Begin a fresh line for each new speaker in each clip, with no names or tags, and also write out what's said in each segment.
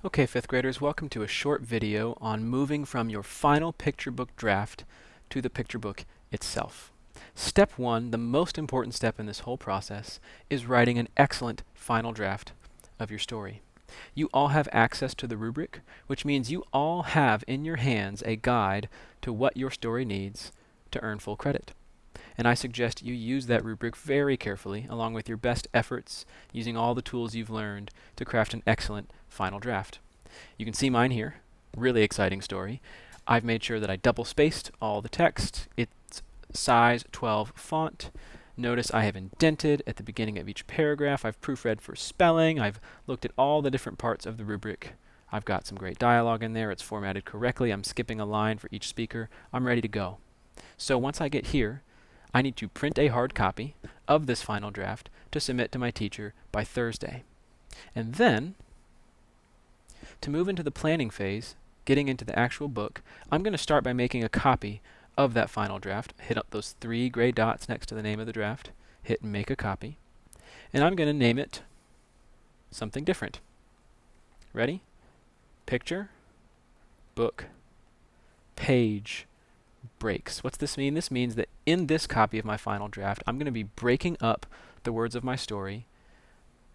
Okay, fifth graders, welcome to a short video on moving from your final picture book draft to the picture book itself. Step one, the most important step in this whole process, is writing an excellent final draft of your story. You all have access to the rubric, which means you all have in your hands a guide to what your story needs to earn full credit. And I suggest you use that rubric very carefully, along with your best efforts, using all the tools you've learned to craft an excellent final draft. You can see mine here. Really exciting story. I've made sure that I double-spaced all the text. It's size 12 font. Notice I have indented at the beginning of each paragraph. I've proofread for spelling. I've looked at all the different parts of the rubric. I've got some great dialogue in there. It's formatted correctly. I'm skipping a line for each speaker. I'm ready to go. So once I get here, I need to print a hard copy of this final draft to submit to my teacher by Thursday. And then, to move into the planning phase, getting into the actual book, I'm going to start by making a copy of that final draft. Hit up those 3 gray dots next to the name of the draft, hit make a copy, and I'm going to name it something different. Ready? Picture, book, page, breaks. What's this mean? This means that in this copy of my final draft, I'm going to be breaking up the words of my story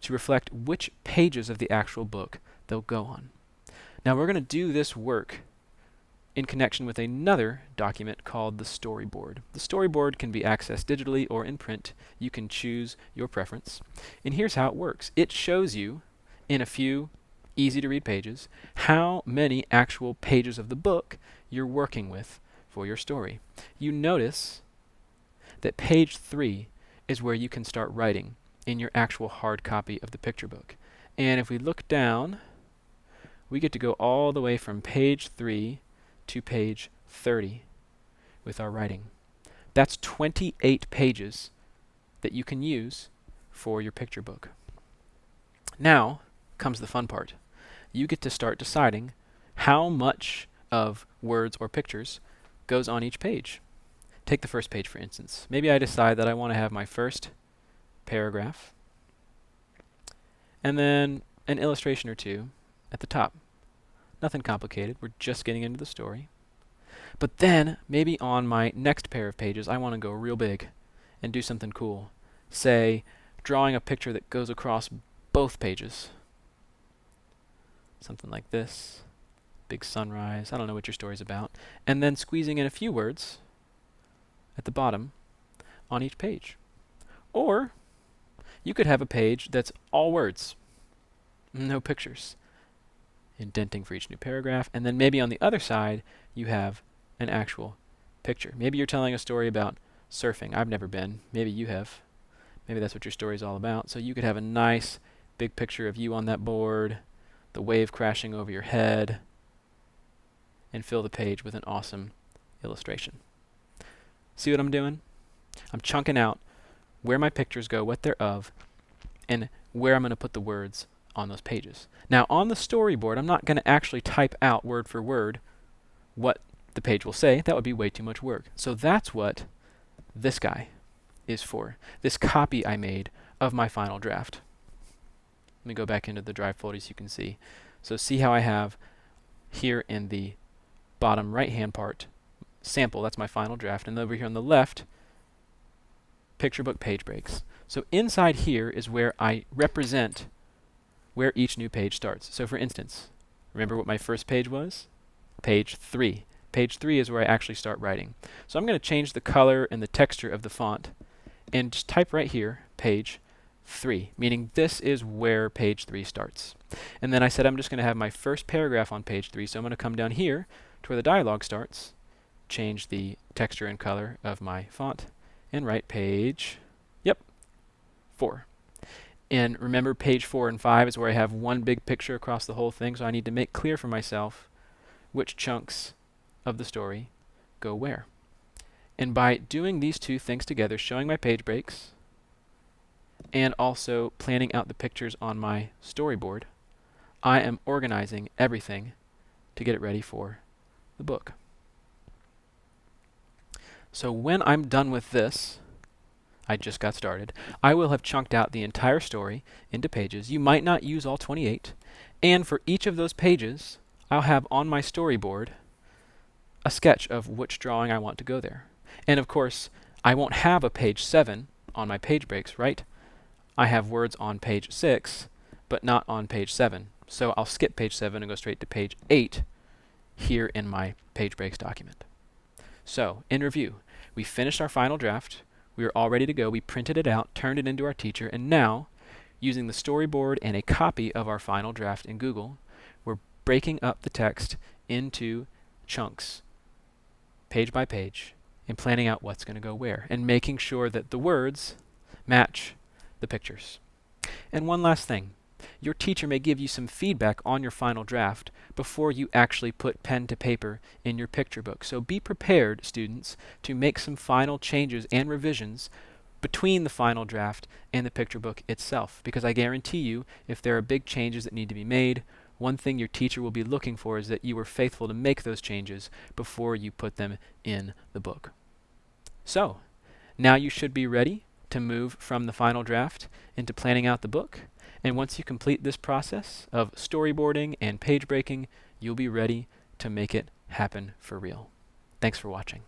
to reflect which pages of the actual book they'll go on. Now we're going to do this work in connection with another document called the storyboard. The storyboard can be accessed digitally or in print. You can choose your preference. And here's how it works. It shows you in a few easy to read pages how many actual pages of the book you're working with for your story. You notice that page 3 is where you can start writing in your actual hard copy of the picture book. And if we look down, we get to go all the way from page 3 to page 30 with our writing. That's 28 pages that you can use for your picture book. Now comes the fun part. You get to start deciding how much of words or pictures goes on each page. Take the first page, for instance. Maybe I decide that I want to have my first paragraph and then an illustration or two at the top. Nothing complicated. We're just getting into the story. But then, maybe on my next pair of pages, I want to go real big and do something cool. Say, drawing a picture that goes across both pages. Something like this. Big sunrise. I don't know what your story's about. And then squeezing in a few words at the bottom on each page. Or you could have a page that's all words, no pictures. Indenting for each new paragraph, and then maybe on the other side you have an actual picture. Maybe you're telling a story about surfing. I've never been. Maybe you have. Maybe that's what your story is all about. So you could have a nice big picture of you on that board, the wave crashing over your head, and fill the page with an awesome illustration. See what I'm doing? I'm chunking out where my pictures go, what they're of, and where I'm going to put the words on those pages. Now on the storyboard, I'm not going to actually type out word for word what the page will say. That would be way too much work. So that's what this guy is for. This copy I made of my final draft. Let me go back into the drive folder so you can see. So see how I have here in the bottom right hand part sample, that's my final draft, and over here on the left, picture book page breaks. So inside here is where I represent where each new page starts. So for instance, remember what my first page was? Page 3. Page 3 is where I actually start writing. So I'm going to change the color and the texture of the font and just type right here, page 3, meaning this is where page 3 starts. And then I said I'm just going to have my first paragraph on page 3, so I'm going to come down here to where the dialogue starts, change the texture and color of my font, and write page, 4. And remember, page 4 and 5 is where I have one big picture across the whole thing, so I need to make clear for myself which chunks of the story go where. And by doing these two things together, showing my page breaks, and also planning out the pictures on my storyboard, I am organizing everything to get it ready for the book. So when I'm done with this, I just got started, I will have chunked out the entire story into pages. You might not use all 28, And for each of those pages, I'll have on my storyboard a sketch of which drawing I want to go there. And of course, I won't have a page 7 on my page breaks, right? I have words on page 6, but not on page 7. So I'll skip page 7 and go straight to page 8 here in my page breaks document. So, in review, we finished our final draft, we were all ready to go, we printed it out, turned it into our teacher, and now, using the storyboard and a copy of our final draft in Google, we're breaking up the text into chunks, page by page, and planning out what's going to go where, and making sure that the words match the pictures. And one last thing. Your teacher may give you some feedback on your final draft before you actually put pen to paper in your picture book. So be prepared, students, to make some final changes and revisions between the final draft and the picture book itself. Because I guarantee you, if there are big changes that need to be made, one thing your teacher will be looking for is that you were faithful to make those changes before you put them in the book. So, now you should be ready to move from the final draft into planning out the book. And once you complete this process of storyboarding and page breaking, you'll be ready to make it happen for real. Thanks for watching.